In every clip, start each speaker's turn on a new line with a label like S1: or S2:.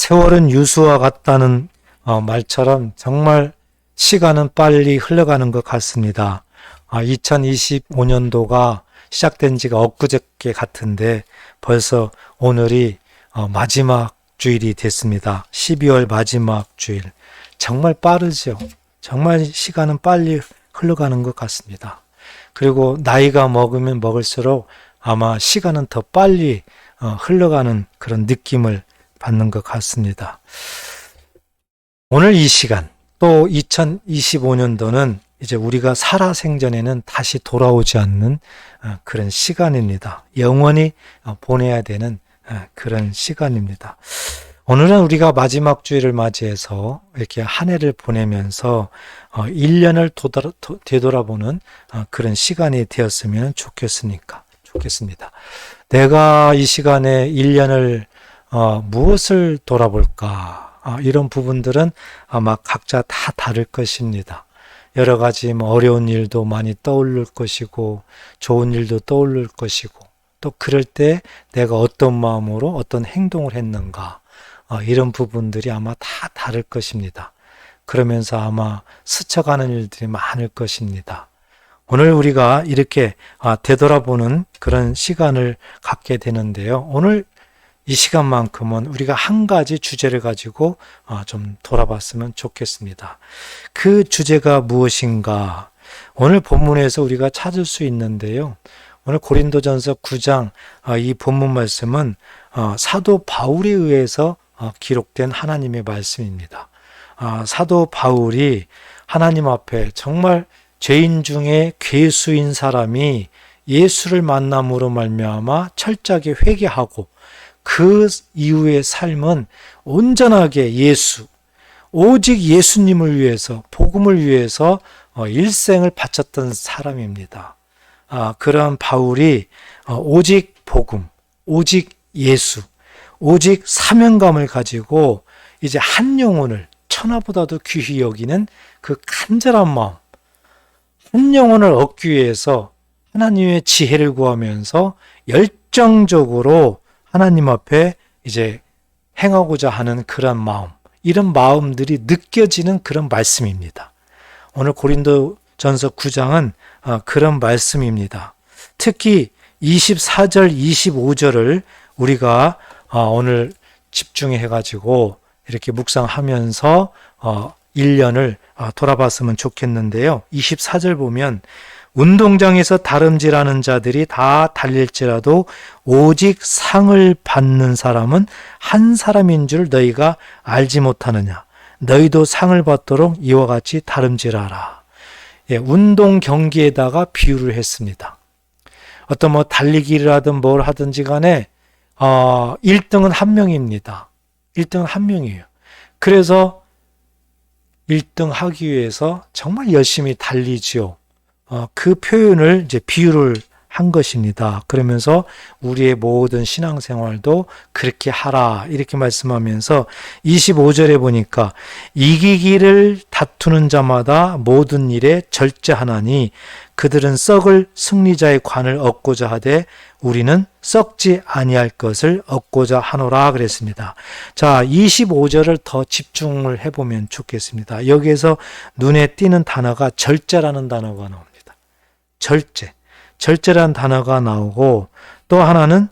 S1: 세월은 유수와 같다는 말처럼 정말 시간은 빨리 흘러가는 것 같습니다. 2025년도가 시작된 지가 엊그저께 같은데 벌써 오늘이 마지막 주일이 됐습니다. 12월 마지막 주일. 정말 빠르죠. 정말 시간은 빨리 흘러가는 것 같습니다. 그리고 나이가 먹으면 먹을수록 아마 시간은 더 빨리 흘러가는 그런 느낌을 받는 것 같습니다. 오늘 이 시간, 또 2025년도는 이제 우리가 살아생전에는 다시 돌아오지 않는 그런 시간입니다. 영원히 보내야 되는 그런 시간입니다. 오늘은 우리가 마지막 주일을 맞이해서 이렇게 한 해를 보내면서 1년을 되돌아보는 그런 시간이 되었으면 좋겠습니다. 내가 이 시간에 1년을 무엇을 돌아볼까? 이런 부분들은 아마 각자 다 다를 것입니다. 여러 가지 어려운 일도 많이 떠오를 것이고 좋은 일도 떠오를 것이고 또 그럴 때 내가 어떤 마음으로 어떤 행동을 했는가 이런 부분들이 아마 다 다를 것입니다. 그러면서 아마 스쳐가는 일들이 많을 것입니다. 오늘 우리가 이렇게 되돌아보는 그런 시간을 갖게 되는데요. 오늘 이 시간만큼은 우리가 한 가지 주제를 가지고 좀 돌아봤으면 좋겠습니다. 그 주제가 무엇인가? 오늘 본문에서 우리가 찾을 수 있는데요. 오늘 고린도전서 9장 이 본문 말씀은 사도 바울에 의해서 기록된 하나님의 말씀입니다. 사도 바울이 하나님 앞에 정말 죄인 중에 괴수인 사람이 예수를 만남으로 말미암아 철저하게 회개하고 그 이후의 삶은 온전하게 오직 예수님을 위해서, 복음을 위해서 일생을 바쳤던 사람입니다. 그런 바울이 오직 복음, 오직 예수, 오직 사명감을 가지고 이제 한 영혼을 천하보다도 귀히 여기는 그 간절한 마음, 한 영혼을 얻기 위해서 하나님의 지혜를 구하면서 열정적으로 하나님 앞에 이제 행하고자 하는 그런 마음, 이런 마음들이 느껴지는 그런 말씀입니다. 오늘 고린도전서 9장은 그런 말씀입니다. 특히 24절, 25절을 우리가 오늘 집중해가지고 이렇게 묵상하면서 1년을 돌아봤으면 좋겠는데요. 24절 보면 운동장에서 다름질하는 자들이 다 달릴지라도 오직 상을 받는 사람은 한 사람인 줄 너희가 알지 못하느냐. 너희도 상을 받도록 이와 같이 다름질하라. 운동 경기에다가 비유를 했습니다. 어떤 달리기를 하든 뭘 하든지 간에 1등은 한 명입니다. 1등은 한 명이에요. 그래서 1등 하기 위해서 정말 열심히 달리지요. 그 표현을 이제 비유를 한 것입니다. 그러면서 우리의 모든 신앙생활도 그렇게 하라 이렇게 말씀하면서 25절에 보니까 이기기를 다투는 자마다 모든 일에 절제하나니 그들은 썩을 승리자의 관을 얻고자 하되 우리는 썩지 아니할 것을 얻고자 하노라 그랬습니다. 자, 25절을 더 집중을 해보면 좋겠습니다. 여기에서 눈에 띄는 단어가 절제라는 단어가 나옵니다. 절제라는 단어가 나오고 또 하나는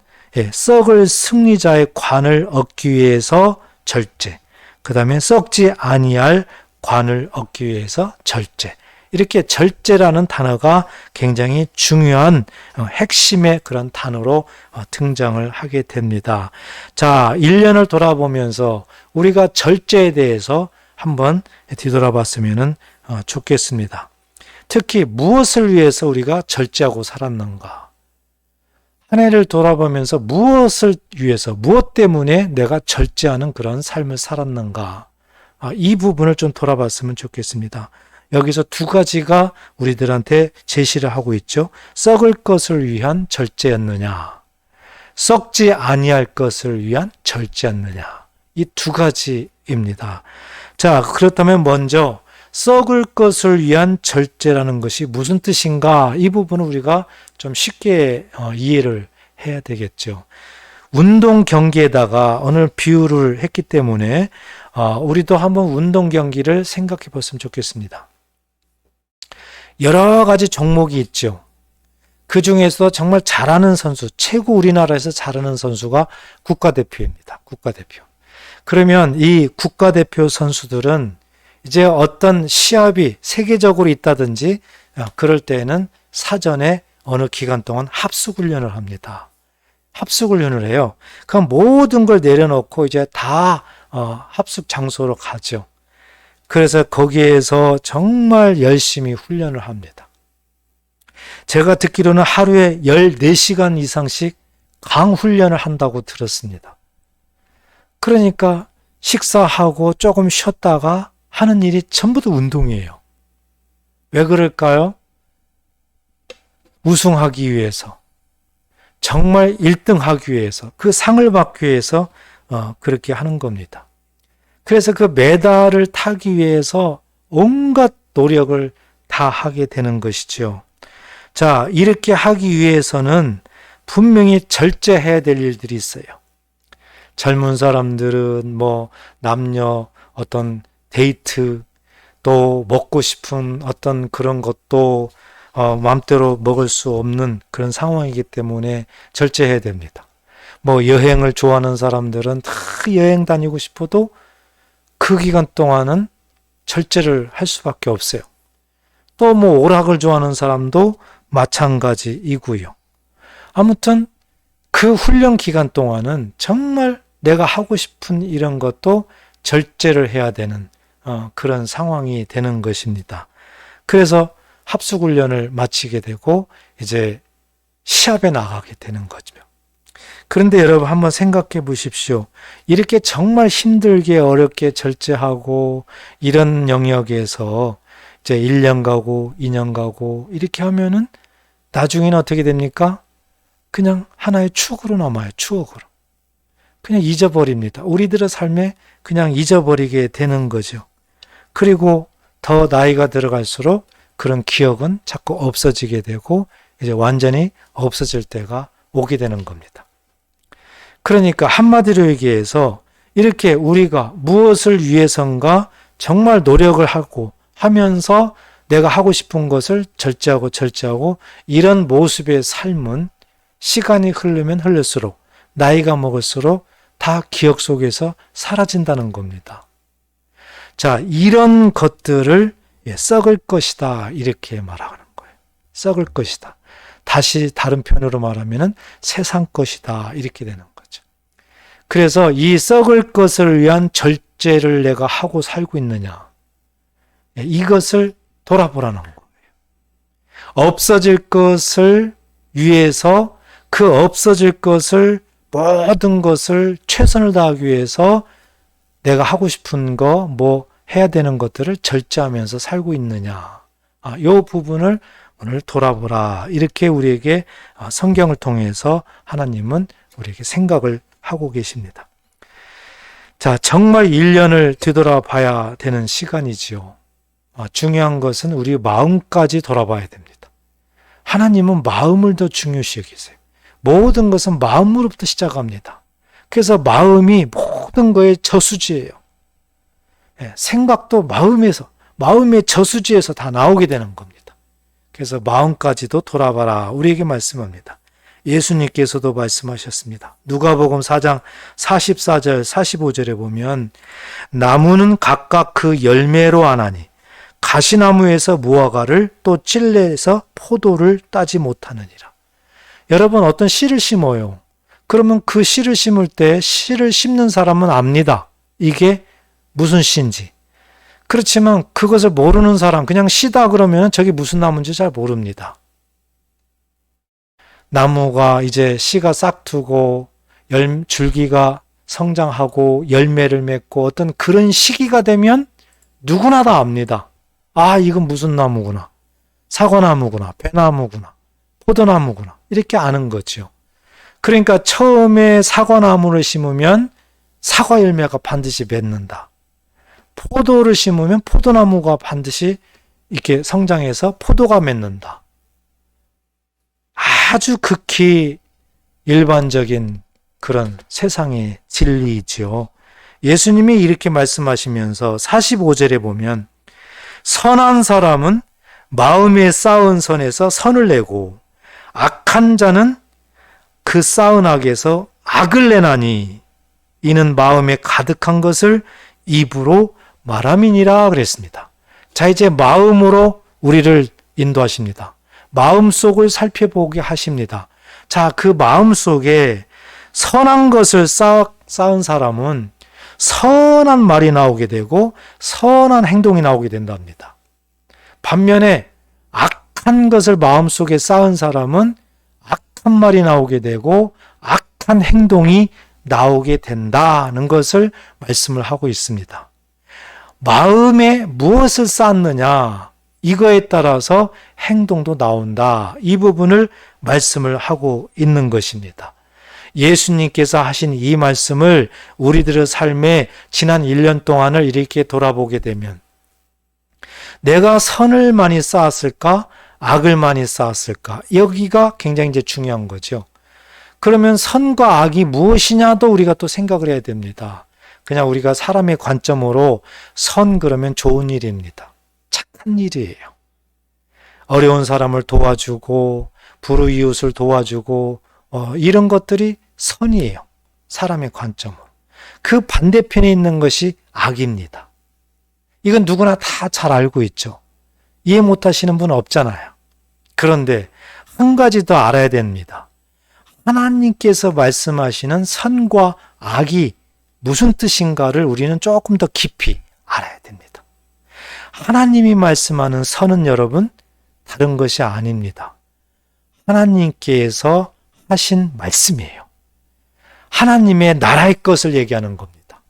S1: 썩을 승리자의 관을 얻기 위해서 절제, 그 다음에 썩지 아니할 관을 얻기 위해서 절제. 이렇게 절제라는 단어가 굉장히 중요한 핵심의 그런 단어로 등장을 하게 됩니다. 자, 1년을 돌아보면서 우리가 절제에 대해서 한번 뒤돌아봤으면 좋겠습니다. 특히 무엇을 위해서 우리가 절제하고 살았는가? 한 해를 돌아보면서 무엇을 위해서, 무엇 때문에 내가 절제하는 그런 삶을 살았는가? 이 부분을 좀 돌아봤으면 좋겠습니다. 여기서 두 가지가 우리들한테 제시를 하고 있죠. 썩을 것을 위한 절제였느냐, 썩지 아니할 것을 위한 절제였느냐. 이 두 가지입니다. 자, 그렇다면 먼저 썩을 것을 위한 절제라는 것이 무슨 뜻인가? 이 부분을 우리가 좀 쉽게 이해를 해야 되겠죠. 운동 경기에다가 오늘 비유를 했기 때문에 우리도 한번 운동 경기를 생각해 봤으면 좋겠습니다. 여러 가지 종목이 있죠. 그 중에서 정말 잘하는 선수, 최고 우리나라에서 잘하는 선수가 국가대표입니다. 국가대표. 그러면 이 국가대표 선수들은 이제 어떤 시합이 세계적으로 있다든지 그럴 때에는 사전에 어느 기간 동안 합숙훈련을 합니다. 합숙훈련을 해요. 그럼 모든 걸 내려놓고 이제 다 합숙 장소로 가죠. 그래서 거기에서 정말 열심히 훈련을 합니다. 제가 듣기로는 하루에 14시간 이상씩 강훈련을 한다고 들었습니다. 그러니까 식사하고 조금 쉬었다가 하는 일이 전부 다 운동이에요. 왜 그럴까요? 우승하기 위해서, 정말 1등 하기 위해서, 그 상을 받기 위해서 그렇게 하는 겁니다. 그래서 그 메달을 타기 위해서 온갖 노력을 다 하게 되는 것이죠. 자, 이렇게 하기 위해서는 분명히 절제해야 될 일들이 있어요. 젊은 사람들은 남녀 어떤 데이트, 또 먹고 싶은 어떤 그런 것도 마음대로 먹을 수 없는 그런 상황이기 때문에 절제해야 됩니다. 여행을 좋아하는 사람들은 다 여행 다니고 싶어도 그 기간 동안은 절제를 할 수밖에 없어요. 또 오락을 좋아하는 사람도 마찬가지이고요. 아무튼 그 훈련 기간 동안은 정말 내가 하고 싶은 이런 것도 절제를 해야 되는 그런 상황이 되는 것입니다. 그래서 합숙훈련을 마치게 되고 이제 시합에 나가게 되는 거죠. 그런데 여러분 한번 생각해 보십시오. 이렇게 정말 힘들게 어렵게 절제하고 이런 영역에서 이제 1년 가고 2년 가고 이렇게 하면은 나중에는 어떻게 됩니까? 그냥 하나의 추억으로 남아요. 추억으로. 그냥 잊어버립니다. 우리들의 삶에 그냥 잊어버리게 되는 거죠. 그리고 더 나이가 들어갈수록 그런 기억은 자꾸 없어지게 되고 이제 완전히 없어질 때가 오게 되는 겁니다. 그러니까 한마디로 얘기해서 이렇게 우리가 무엇을 위해선가 정말 노력을 하고 하면서 내가 하고 싶은 것을 절제하고 이런 모습의 삶은 시간이 흐르면 흐를수록 나이가 먹을수록 다 기억 속에서 사라진다는 겁니다. 자, 이런 것들을 썩을 것이다 이렇게 말하는 거예요. 썩을 것이다. 다시 다른 표현으로 말하면 세상 것이다 이렇게 되는 거죠. 그래서 이 썩을 것을 위한 절제를 내가 하고 살고 있느냐, 이것을 돌아보라는 거예요. 없어질 것을 위해서 그 없어질 것을 모든 것을 최선을 다하기 위해서 내가 하고 싶은 거 해야 되는 것들을 절제하면서 살고 있느냐, 이 부분을 오늘 돌아보라 이렇게 우리에게 성경을 통해서 하나님은 우리에게 생각을 하고 계십니다. 자, 정말 1년을 되돌아봐야 되는 시간이지요. 중요한 것은 우리 마음까지 돌아봐야 됩니다. 하나님은 마음을 더 중요시 여기세요. 모든 것은 마음으로부터 시작합니다. 그래서 마음이 모든 거의 저수지예요. 생각도 마음의 저수지에서 다 나오게 되는 겁니다. 그래서 마음까지도 돌아봐라 우리에게 말씀합니다. 예수님께서도 말씀하셨습니다. 누가복음 4장 44절 45절에 보면 나무는 각각 그 열매로 아나니 가시나무에서 무화과를 또 찔레에서 포도를 따지 못하느니라. 여러분 어떤 씨를 심어요. 그러면 그 씨를 심을 때 씨를 심는 사람은 압니다. 이게 무슨 씨인지. 그렇지만 그것을 모르는 사람, 그냥 씨다 그러면 저게 무슨 나무인지 잘 모릅니다. 나무가 이제 씨가 싹트고 줄기가 성장하고 열매를 맺고 어떤 그런 시기가 되면 누구나 다 압니다. 이건 무슨 나무구나. 사과나무구나. 배나무구나. 포도나무구나. 이렇게 아는 거죠. 그러니까 처음에 사과나무를 심으면 사과 열매가 반드시 맺는다. 포도를 심으면 포도나무가 반드시 이렇게 성장해서 포도가 맺는다. 아주 극히 일반적인 그런 세상의 진리이지요. 예수님이 이렇게 말씀하시면서 45절에 보면 선한 사람은 마음에 쌓은 선에서 선을 내고 악한 자는 그 쌓은 악에서 악을 내나니 이는 마음에 가득한 것을 입으로 말함이니라 그랬습니다. 자, 이제 마음으로 우리를 인도하십니다. 마음속을 살펴보게 하십니다. 자, 그 마음속에 선한 것을 쌓은 사람은 선한 말이 나오게 되고 선한 행동이 나오게 된답니다. 반면에 악한 것을 마음속에 쌓은 사람은 악한 말이 나오게 되고 악한 행동이 나오게 된다는 것을 말씀을 하고 있습니다. 마음에 무엇을 쌓느냐, 이거에 따라서 행동도 나온다. 이 부분을 말씀을 하고 있는 것입니다. 예수님께서 하신 이 말씀을 우리들의 삶에 지난 1년 동안을 이렇게 돌아보게 되면 내가 선을 많이 쌓았을까? 악을 많이 쌓았을까? 여기가 굉장히 이제 중요한 거죠. 그러면 선과 악이 무엇이냐도 우리가 또 생각을 해야 됩니다. 그냥 우리가 사람의 관점으로 선 그러면 좋은 일입니다. 착한 일이에요. 어려운 사람을 도와주고 불우이웃을 도와주고 이런 것들이 선이에요. 사람의 관점으로. 그 반대편에 있는 것이 악입니다. 이건 누구나 다 잘 알고 있죠. 이해 못하시는 분은 없잖아요. 그런데 한 가지 더 알아야 됩니다. 하나님께서 말씀하시는 선과 악이 무슨 뜻인가를 우리는 조금 더 깊이 알아야 됩니다. 하나님이 말씀하는 선은 여러분 다른 것이 아닙니다. 하나님께서 하신 말씀이에요. 하나님의 나라의 것을 얘기하는 겁니다.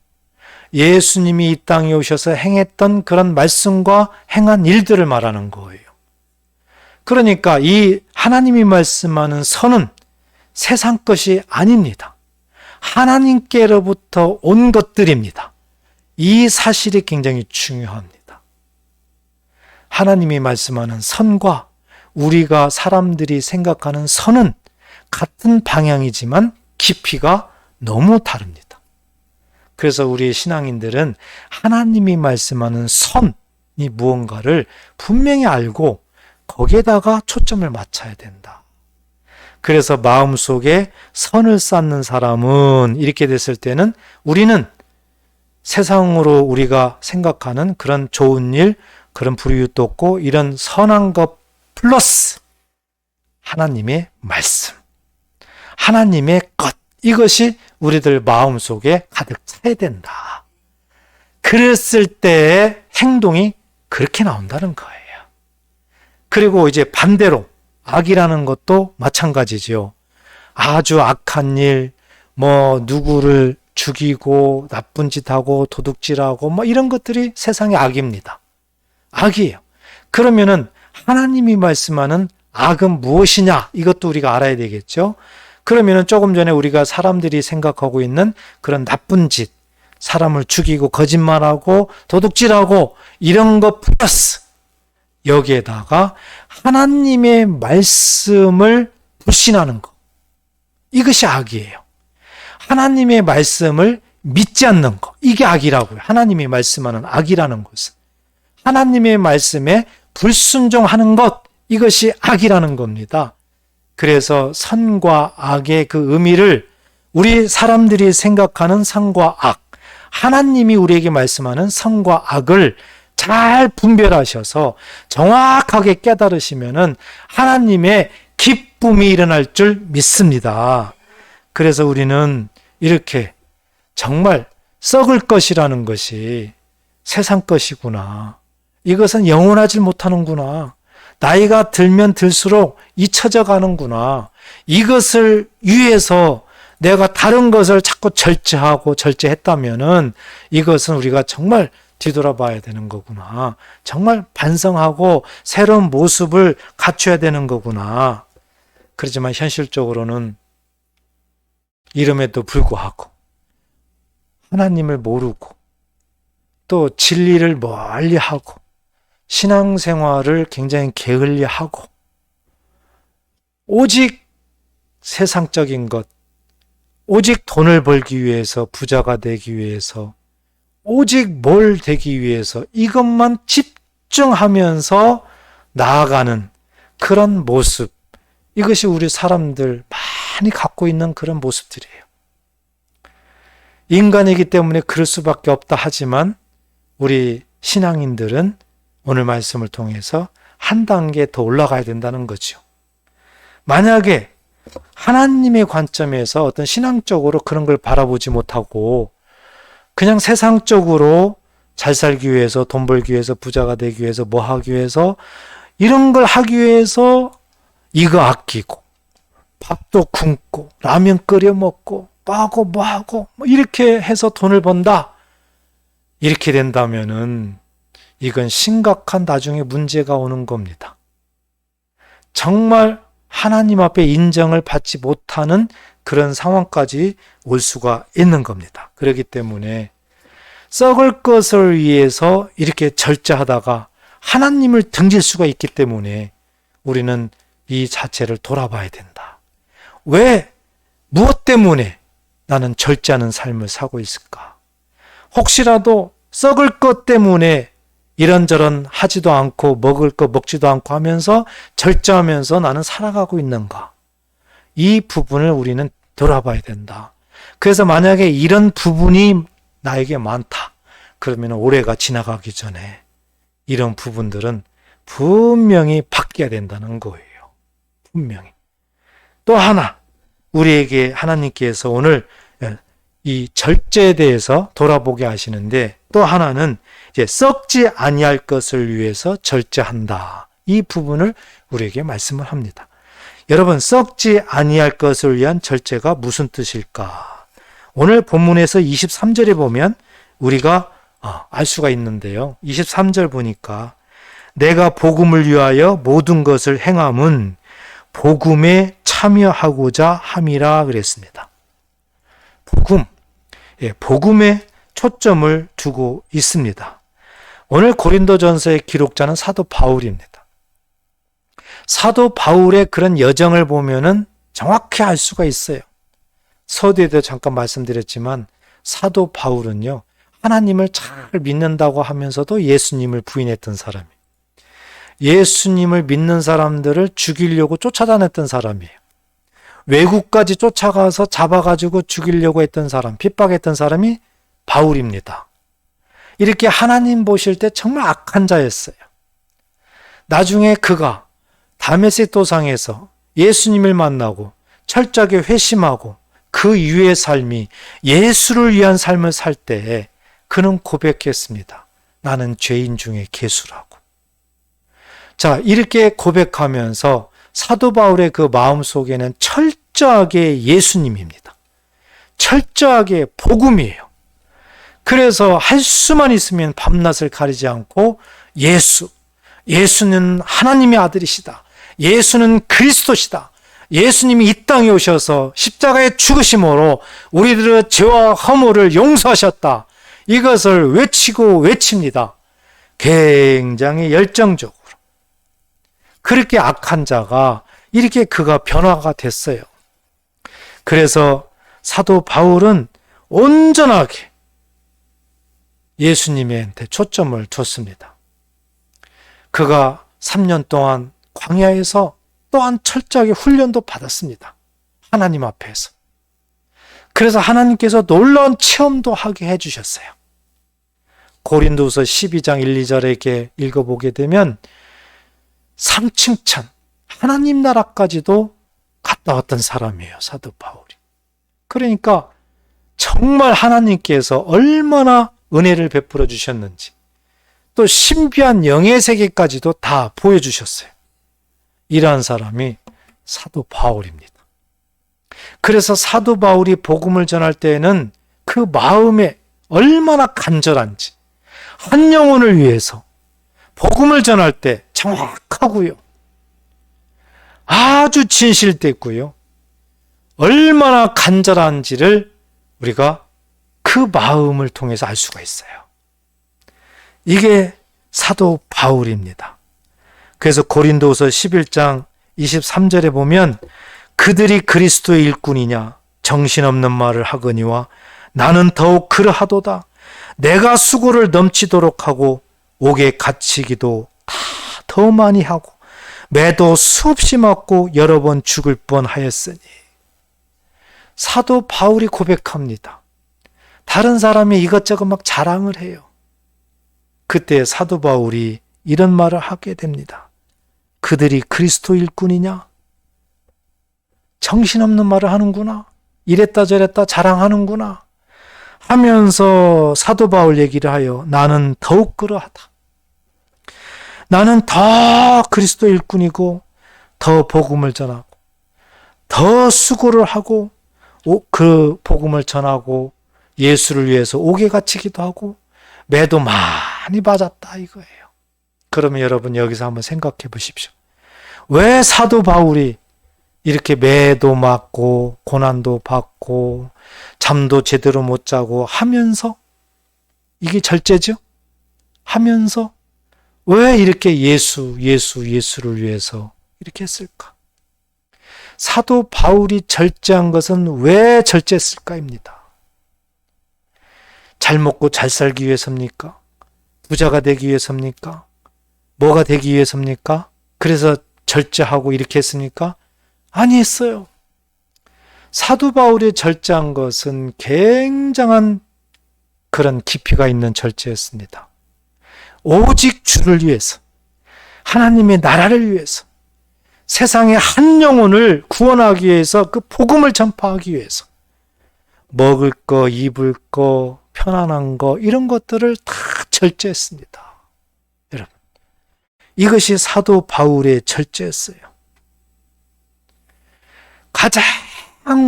S1: 예수님이 이 땅에 오셔서 행했던 그런 말씀과 행한 일들을 말하는 거예요. 그러니까 이 하나님이 말씀하는 선은 세상 것이 아닙니다. 하나님께로부터 온 것들입니다. 이 사실이 굉장히 중요합니다. 하나님이 말씀하는 선과 우리가 사람들이 생각하는 선은 같은 방향이지만 깊이가 너무 다릅니다. 그래서 우리 신앙인들은 하나님이 말씀하는 선이 무언가를 분명히 알고 거기에다가 초점을 맞춰야 된다. 그래서 마음속에 선을 쌓는 사람은 이렇게 됐을 때는 우리는 세상으로 우리가 생각하는 그런 좋은 일, 그런 불이웃도 없고 이런 선한 것 플러스 하나님의 말씀, 하나님의 것, 이것이 우리들 마음속에 가득 차야 된다. 그랬을 때의 행동이 그렇게 나온다는 거예요. 그리고 이제 반대로 악이라는 것도 마찬가지죠. 아주 악한 일, 누구를 죽이고 나쁜 짓 하고 도둑질하고 이런 것들이 세상의 악입니다. 악이에요. 그러면은 하나님이 말씀하는 악은 무엇이냐? 이것도 우리가 알아야 되겠죠. 그러면은 조금 전에 우리가 사람들이 생각하고 있는 그런 나쁜 짓, 사람을 죽이고 거짓말하고 도둑질하고 이런 것 플러스 여기에다가 하나님의 말씀을 불신하는 것. 이것이 악이에요. 하나님의 말씀을 믿지 않는 것. 이게 악이라고요. 하나님이 말씀하는 악이라는 것은. 하나님의 말씀에 불순종하는 것. 이것이 악이라는 겁니다. 그래서 선과 악의 그 의미를 우리 사람들이 생각하는 선과 악, 하나님이 우리에게 말씀하는 선과 악을 잘 분별하셔서 정확하게 깨달으시면은 하나님의 기쁨이 일어날 줄 믿습니다. 그래서 우리는 이렇게 정말 썩을 것이라는 것이 세상 것이구나. 이것은 영원하지 못하는구나. 나이가 들면 들수록 잊혀져 가는구나. 이것을 위해서 내가 다른 것을 자꾸 절제했다면은 이것은 우리가 정말 뒤돌아봐야 되는 거구나. 정말 반성하고 새로운 모습을 갖춰야 되는 거구나. 그렇지만 현실적으로는 이름에도 불구하고 하나님을 모르고 또 진리를 멀리하고 신앙생활을 굉장히 게을리하고 오직 세상적인 것, 오직 돈을 벌기 위해서, 부자가 되기 위해서, 오직 뭘 되기 위해서 이것만 집중하면서 나아가는 그런 모습, 이것이 우리 사람들 많이 갖고 있는 그런 모습들이에요. 인간이기 때문에 그럴 수밖에 없다 하지만 우리 신앙인들은 오늘 말씀을 통해서 한 단계 더 올라가야 된다는 거죠. 만약에 하나님의 관점에서 어떤 신앙적으로 그런 걸 바라보지 못하고 그냥 세상적으로 잘 살기 위해서, 돈 벌기 위해서, 부자가 되기 위해서, 뭐 하기 위해서, 이런 걸 하기 위해서 이거 아끼고 밥도 굶고 라면 끓여 먹고 뭐하고 뭐하고 이렇게 해서 돈을 번다, 이렇게 된다면은 이건 심각한 나중에 문제가 오는 겁니다. 정말 하나님 앞에 인정을 받지 못하는 그런 상황까지 올 수가 있는 겁니다. 그렇기 때문에 썩을 것을 위해서 이렇게 절제하다가 하나님을 등질 수가 있기 때문에 우리는 이 자체를 돌아봐야 된다. 왜, 무엇 때문에 나는 절제하는 삶을 사고 있을까? 혹시라도 썩을 것 때문에 이런저런 하지도 않고 먹을 거 먹지도 않고 하면서 절제하면서 나는 살아가고 있는가? 이 부분을 우리는 돌아봐야 된다. 그래서 만약에 이런 부분이 나에게 많다, 그러면 올해가 지나가기 전에 이런 부분들은 분명히 바뀌어야 된다는 거예요. 분명히. 또 하나, 우리에게 하나님께서 오늘 이 절제에 대해서 돌아보게 하시는데, 또 하나는 이제 썩지 아니할 것을 위해서 절제한다. 이 부분을 우리에게 말씀을 합니다. 여러분, 썩지 아니할 것을 위한 절제가 무슨 뜻일까? 오늘 본문에서 23절에 보면 우리가 알 수가 있는데요. 23절 보니까 내가 복음을 위하여 모든 것을 행함은 복음에 참여하고자 함이라 그랬습니다. 복음, 복음에 초점을 두고 있습니다. 오늘 고린도전서의 기록자는 사도 바울입니다. 사도 바울의 그런 여정을 보면은 정확히 알 수가 있어요. 서두에도 잠깐 말씀드렸지만 사도 바울은요, 하나님을 잘 믿는다고 하면서도 예수님을 부인했던 사람이에요. 예수님을 믿는 사람들을 죽이려고 쫓아다녔던 사람이에요. 외국까지 쫓아가서 잡아가지고 죽이려고 했던 사람, 핍박했던 사람이 바울입니다. 이렇게 하나님 보실 때 정말 악한 자였어요. 나중에 그가 다메섹 도상에서 예수님을 만나고 철저하게 회심하고 그 이후의 삶이 예수를 위한 삶을 살 때에 그는 고백했습니다. 나는 죄인 중에 괴수라고. 자, 이렇게 고백하면서 사도 바울의 그 마음속에는 철저하게 예수님입니다. 철저하게 복음이에요. 그래서 할 수만 있으면 밤낮을 가리지 않고 예수는 하나님의 아들이시다. 예수는 그리스도시다. 예수님이 이 땅에 오셔서 십자가에 죽으심으로 우리들의 죄와 허물을 용서하셨다. 이것을 외치고 외칩니다. 굉장히 열정적으로. 그렇게 악한 자가 이렇게 그가 변화가 됐어요. 그래서 사도 바울은 온전하게 예수님한테 초점을 뒀습니다. 그가 3년 동안 광야에서 또한 철저하게 훈련도 받았습니다. 하나님 앞에서. 그래서 하나님께서 놀라운 체험도 하게 해주셨어요. 고린도서 12장 1, 2절에 이렇게 읽어보게 되면 상칭찬, 하나님 나라까지도 갔다 왔던 사람이에요, 사도 바울이. 그러니까 정말 하나님께서 얼마나 은혜를 베풀어 주셨는지, 또 신비한 영의 세계까지도 다 보여주셨어요. 이러한 사람이 사도 바울입니다. 그래서 사도 바울이 복음을 전할 때에는 그 마음에 얼마나 간절한지, 한 영혼을 위해서 복음을 전할 때 정확하고요, 아주 진실됐고요, 얼마나 간절한지를 우리가 그 마음을 통해서 알 수가 있어요. 이게 사도 바울입니다. 그래서 고린도서 11장 23절에 보면 그들이 그리스도의 일꾼이냐, 정신없는 말을 하거니와 나는 더욱 그러하도다. 내가 수고를 넘치도록 하고 옥에 갇히기도 다 더 많이 하고 매도 수없이 맞고 여러 번 죽을 뻔하였으니. 사도 바울이 고백합니다. 다른 사람이 이것저것 막 자랑을 해요. 그때 사도 바울이 이런 말을 하게 됩니다. 그들이 그리스도 일꾼이냐? 정신없는 말을 하는구나. 이랬다 저랬다 자랑하는구나 하면서 사도 바울 얘기를 하여 나는 더욱 그러하다. 나는 더 그리스도 일꾼이고 더 복음을 전하고 더 수고를 하고 그 복음을 전하고 예수를 위해서 옥에 갇히기도 하고 매도 많이 맞았다 이거예요. 그러면 여러분 여기서 한번 생각해 보십시오. 왜 사도 바울이 이렇게 매도 맞고 고난도 받고 잠도 제대로 못 자고 하면서, 이게 절제죠? 하면서 왜 이렇게 예수를 위해서 이렇게 했을까? 사도 바울이 절제한 것은 왜 절제했을까입니다. 잘 먹고 잘 살기 위해서입니까? 부자가 되기 위해서입니까? 뭐가 되기 위해서입니까? 그래서 절제하고 이렇게 했습니까? 아니었어요. 사도 바울이 절제한 것은 굉장한 그런 깊이가 있는 절제였습니다. 오직 주를 위해서, 하나님의 나라를 위해서, 세상의 한 영혼을 구원하기 위해서, 그 복음을 전파하기 위해서 먹을 거, 입을 거, 편안한 거 이런 것들을 다 절제했습니다. 여러분, 이것이 사도 바울의 절제였어요. 가장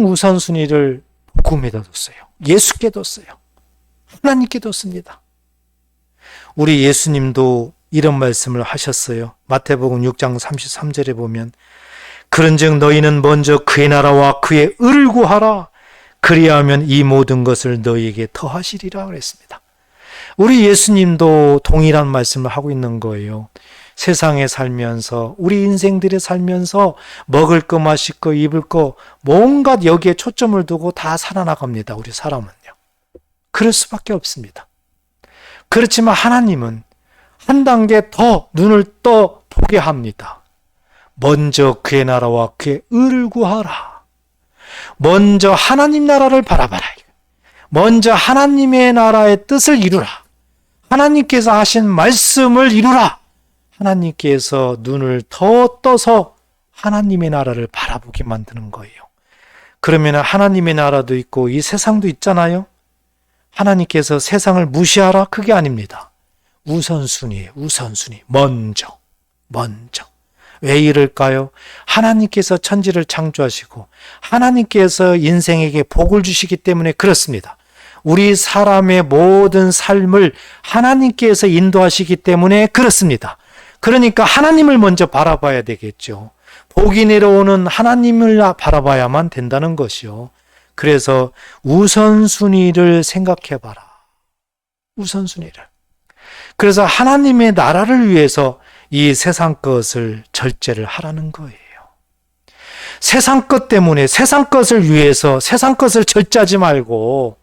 S1: 우선순위를 복음에다 뒀어요. 예수께 뒀어요. 하나님께 뒀습니다. 우리 예수님도 이런 말씀을 하셨어요. 마태복음 6장 33절에 보면 그런즉 너희는 먼저 그의 나라와 그의 의를 구하라. 그리하면 이 모든 것을 너희에게 더하시리라 그랬습니다. 우리 예수님도 동일한 말씀을 하고 있는 거예요. 세상에 살면서, 우리 인생들에 살면서 먹을 거, 마실 거, 입을 거 뭔가 여기에 초점을 두고 다 살아나갑니다. 우리 사람은요. 그럴 수밖에 없습니다. 그렇지만 하나님은 한 단계 더 눈을 떠 보게 합니다. 먼저 그의 나라와 그의 의를 구하라. 먼저 하나님 나라를 바라봐라. 먼저 하나님의 나라의 뜻을 이루라. 하나님께서 하신 말씀을 이루라. 하나님께서 눈을 더 떠서 하나님의 나라를 바라보게 만드는 거예요. 그러면 하나님의 나라도 있고 이 세상도 있잖아요. 하나님께서 세상을 무시하라? 그게 아닙니다. 우선순위예요. 우선순위. 먼저. 왜 이럴까요? 하나님께서 천지를 창조하시고 하나님께서 인생에게 복을 주시기 때문에 그렇습니다. 우리 사람의 모든 삶을 하나님께서 인도하시기 때문에 그렇습니다. 그러니까 하나님을 먼저 바라봐야 되겠죠. 복이 내려오는 하나님을 바라봐야만 된다는 것이요. 그래서 우선순위를 생각해봐라. 우선순위를. 그래서 하나님의 나라를 위해서 이 세상 것을 절제를 하라는 거예요. 세상 것 때문에 세상 것을 위해서 세상 것을 절제하지 말고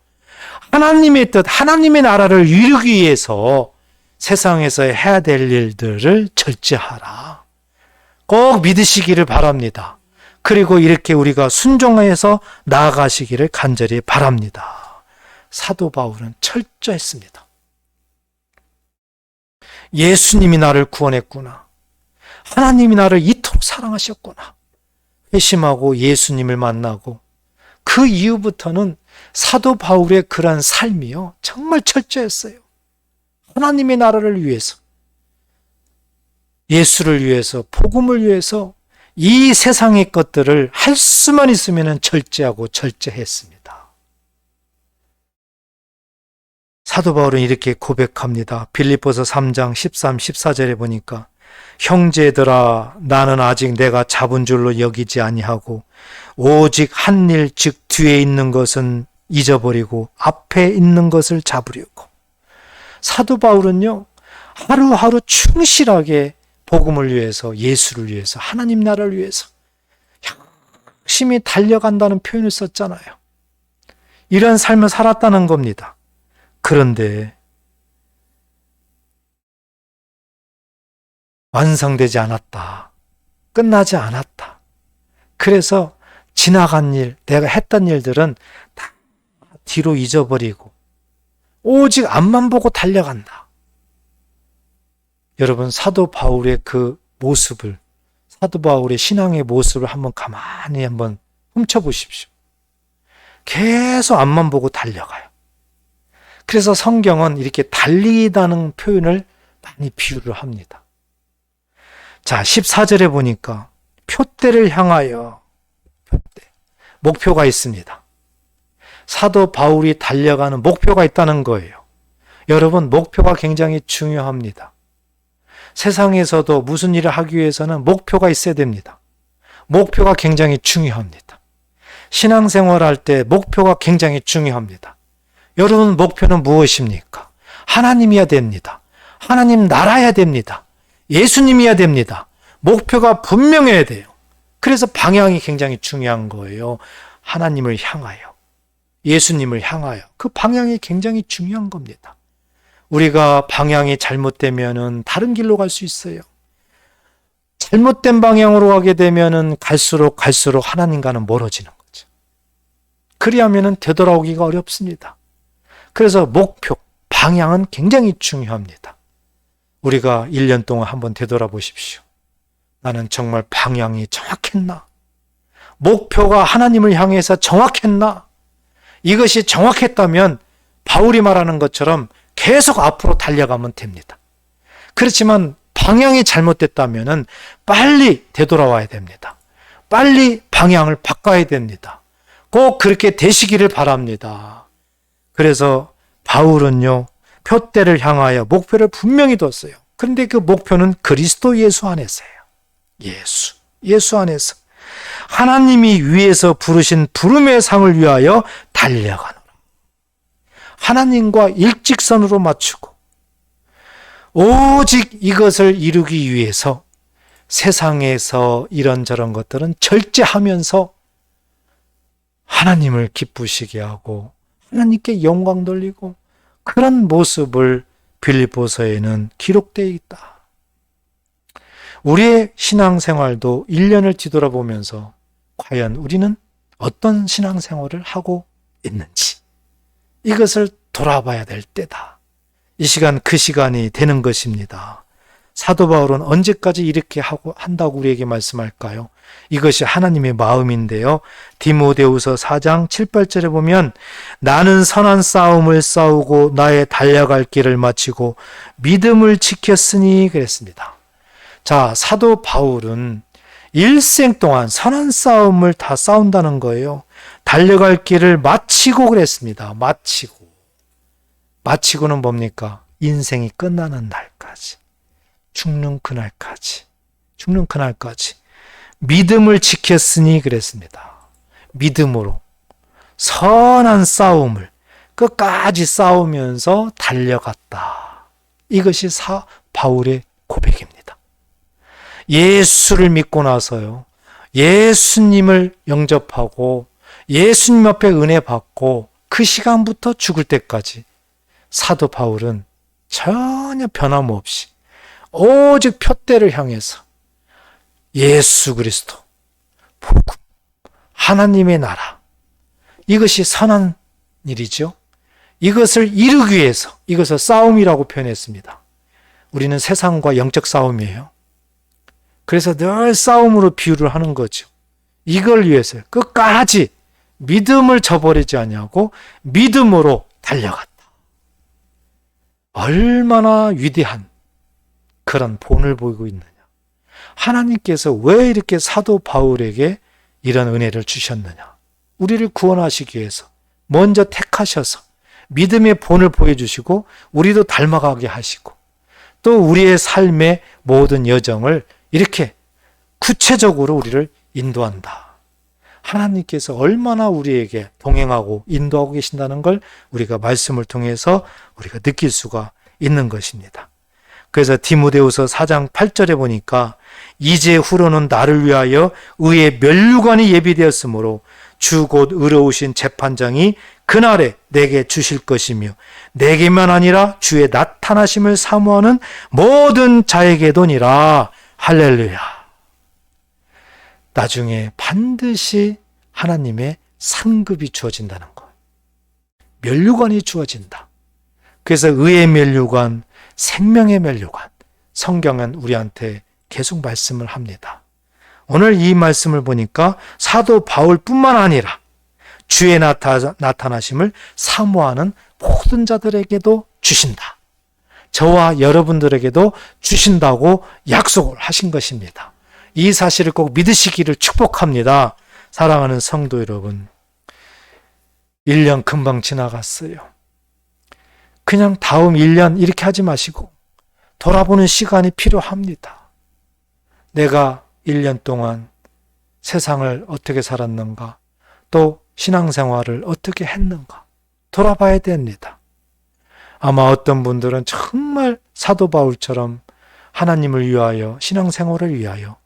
S1: 하나님의 뜻, 하나님의 나라를 이루기 위해서 세상에서 해야 될 일들을 절제하라. 꼭 믿으시기를 바랍니다. 그리고 이렇게 우리가 순종해서 나아가시기를 간절히 바랍니다. 사도 바울은 철저했습니다. 예수님이 나를 구원했구나. 하나님이 나를 이토록 사랑하셨구나. 회심하고 예수님을 만나고 그 이후부터는 사도 바울의 그러한 삶이요. 정말 철저했어요. 하나님의 나라를 위해서, 예수를 위해서, 복음을 위해서 이 세상의 것들을 할 수만 있으면 절제하고 절제했습니다. 사도 바울은 이렇게 고백합니다. 빌립보서 3장 13, 14절에 보니까 형제들아 나는 아직 내가 잡은 줄로 여기지 아니하고 오직 한 일 즉 뒤에 있는 것은 잊어버리고 앞에 있는 것을 잡으려고. 사도 바울은요 하루하루 충실하게 복음을 위해서, 예수를 위해서, 하나님 나라를 위해서 열심히 달려간다는 표현을 썼잖아요. 이런 삶을 살았다는 겁니다. 그런데 완성되지 않았다. 끝나지 않았다. 그래서 지나간 일, 내가 했던 일들은 다 뒤로 잊어버리고 오직 앞만 보고 달려간다. 여러분, 사도 바울의 그 모습을, 사도 바울의 신앙의 모습을 가만히 훔쳐보십시오. 계속 앞만 보고 달려가요. 그래서 성경은 이렇게 달리다는 표현을 많이 비유를 합니다. 자, 14절에 보니까 표대를 향하여, 목표가 있습니다. 사도 바울이 달려가는 목표가 있다는 거예요. 여러분, 목표가 굉장히 중요합니다. 세상에서도 무슨 일을 하기 위해서는 목표가 있어야 됩니다. 목표가 굉장히 중요합니다. 신앙생활할 때 목표가 굉장히 중요합니다. 여러분, 목표는 무엇입니까? 하나님이어야 됩니다. 하나님 나라여야 됩니다. 예수님이어야 됩니다. 목표가 분명해야 돼요. 그래서 방향이 굉장히 중요한 거예요. 하나님을 향하여, 예수님을 향하여. 그 방향이 굉장히 중요한 겁니다. 우리가 방향이 잘못되면은 다른 길로 갈 수 있어요. 잘못된 방향으로 가게 되면은 갈수록 하나님과는 멀어지는 거죠. 그리하면은 되돌아오기가 어렵습니다. 그래서 목표, 방향은 굉장히 중요합니다. 우리가 1년 동안 한번 되돌아보십시오. 나는 정말 방향이 정확했나? 목표가 하나님을 향해서 정확했나? 이것이 정확했다면 바울이 말하는 것처럼 계속 앞으로 달려가면 됩니다. 그렇지만 방향이 잘못됐다면 빨리 되돌아와야 됩니다. 빨리 방향을 바꿔야 됩니다. 꼭 그렇게 되시기를 바랍니다. 그래서 바울은요, 표대를 향하여 목표를 분명히 뒀어요. 그런데 그 목표는 그리스도 예수 안에서예요. 예수 안에서. 하나님이 위에서 부르신 부름의 상을 위하여 달려가노라. 하나님과 일직선으로 맞추고 오직 이것을 이루기 위해서 세상에서 이런저런 것들은 절제하면서 하나님을 기쁘시게 하고 하나님께 영광 돌리고 그런 모습을 빌립보서에는 기록되어 있다. 우리의 신앙생활도 1년을 뒤돌아보면서 과연 우리는 어떤 신앙생활을 하고 있는지 이것을 돌아봐야 될 때다. 이 시간 그 시간이 되는 것입니다. 사도 바울은 언제까지 이렇게 한다고 우리에게 말씀할까요? 이것이 하나님의 마음인데요. 디모데후서 4장 7, 8절에 보면 나는 선한 싸움을 싸우고 나의 달려갈 길을 마치고 믿음을 지켰으니 그랬습니다. 자, 사도 바울은 일생 동안 선한 싸움을 다 싸운다는 거예요. 달려갈 길을 마치고 그랬습니다. 마치고는 뭡니까? 인생이 끝나는 날까지. 죽는 그날까지. 믿음을 지켰으니 그랬습니다. 믿음으로 선한 싸움을 끝까지 싸우면서 달려갔다. 이것이 바울의 고백입니다. 예수를 믿고 나서요. 예수님을 영접하고 예수님 앞에 은혜 받고 그 시간부터 죽을 때까지 사도 바울은 전혀 변함없이 오직 표대를 향해서 예수 그리스도, 복음, 하나님의 나라, 이것이 선한 일이죠. 이것을 이루기 위해서 이것을 싸움이라고 표현했습니다. 우리는 세상과 영적 싸움이에요. 그래서 늘 싸움으로 비유를 하는 거죠. 이걸 위해서 끝까지 믿음을 저버리지 아니하고 믿음으로 달려갔다. 얼마나 위대한 그런 본을 보이고 있느냐. 하나님께서 왜 이렇게 사도 바울에게 이런 은혜를 주셨느냐. 우리를 구원하시기 위해서 먼저 택하셔서 믿음의 본을 보여주시고 우리도 닮아가게 하시고 또 우리의 삶의 모든 여정을 이렇게 구체적으로 우리를 인도한다. 하나님께서 얼마나 우리에게 동행하고 인도하고 계신다는 걸 우리가 말씀을 통해서 우리가 느낄 수가 있는 것입니다. 그래서 디모데후서 4장 8절에 보니까 이제 후로는 나를 위하여 의의 면류관이 예비되었으므로 주 곧 의로우신 재판장이 그날에 내게 주실 것이며 내게만 아니라 주의 나타나심을 사모하는 모든 자에게도니라. 할렐루야. 나중에 반드시 하나님의 상급이 주어진다는 것. 면류관이 주어진다. 그래서 의의 면류관, 생명의 면류관, 성경은 우리한테 계속 말씀을 합니다. 오늘 이 말씀을 보니까 사도 바울뿐만 아니라 주의 나타나심을 사모하는 모든 자들에게도 주신다. 저와 여러분들에게도 주신다고 약속을 하신 것입니다. 이 사실을 꼭 믿으시기를 축복합니다. 사랑하는 성도 여러분, 1년 금방 지나갔어요. 그냥 다음 1년 이렇게 하지 마시고 돌아보는 시간이 필요합니다. 내가 1년 동안 세상을 어떻게 살았는가, 또 신앙생활을 어떻게 했는가 돌아봐야 됩니다. 아마 어떤 분들은 정말 사도 바울처럼 하나님을 위하여, 신앙생활을 위하여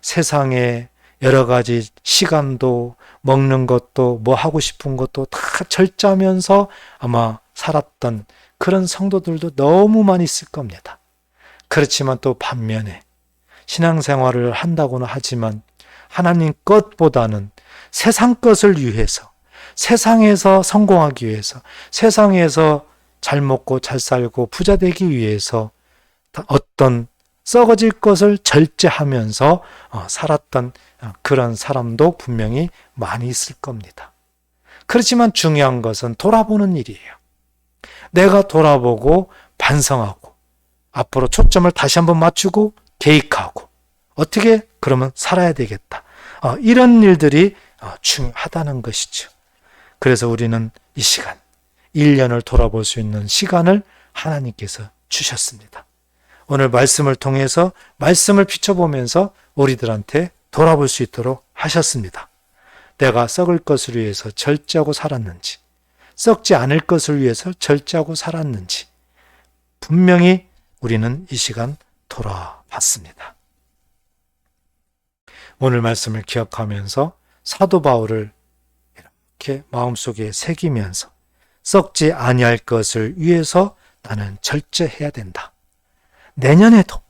S1: 세상에 여러 가지 시간도, 먹는 것도, 뭐 하고 싶은 것도 다 절제하면서 아마 살았던 그런 성도들도 너무 많이 있을 겁니다. 그렇지만 또 반면에 신앙생활을 한다고는 하지만 하나님 것보다는 세상 것을 위해서, 세상에서 성공하기 위해서, 세상에서 잘 먹고 잘 살고 부자 되기 위해서 어떤 썩어질 것을 절제하면서 살았던 그런 사람도 분명히 많이 있을 겁니다. 그렇지만 중요한 것은 돌아보는 일이에요. 내가 돌아보고 반성하고 앞으로 초점을 다시 한번 맞추고 계획하고 어떻게 그러면 살아야 되겠다. 이런 일들이 중요하다는 것이죠. 그래서 우리는 이 시간, 1년을 돌아볼 수 있는 시간을 하나님께서 주셨습니다. 오늘 말씀을 통해서 말씀을 비춰보면서 우리들한테 돌아볼 수 있도록 하셨습니다. 내가 썩을 것을 위해서 절제하고 살았는지, 썩지 않을 것을 위해서 절제하고 살았는지 분명히 우리는 이 시간 돌아봤습니다. 오늘 말씀을 기억하면서 사도 바울을 이렇게 마음속에 새기면서 썩지 아니할 것을 위해서 나는 절제해야 된다. 내년에도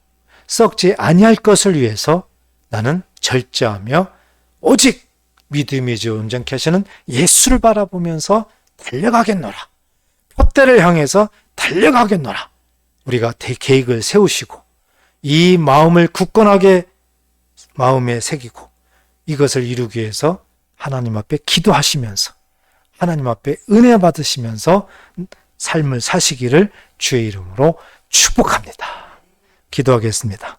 S1: 썩지 아니할 것을 위해서 나는 절제하며 오직 믿음이 주 온전케 하시는 예수를 바라보면서 달려가겠노라. 표대를 향해서 달려가겠노라. 우리가 계획을 세우시고 이 마음을 굳건하게 마음에 새기고 이것을 이루기 위해서 하나님 앞에 기도하시면서 하나님 앞에 은혜 받으시면서 삶을 사시기를 주의 이름으로 축복합니다. 기도하겠습니다.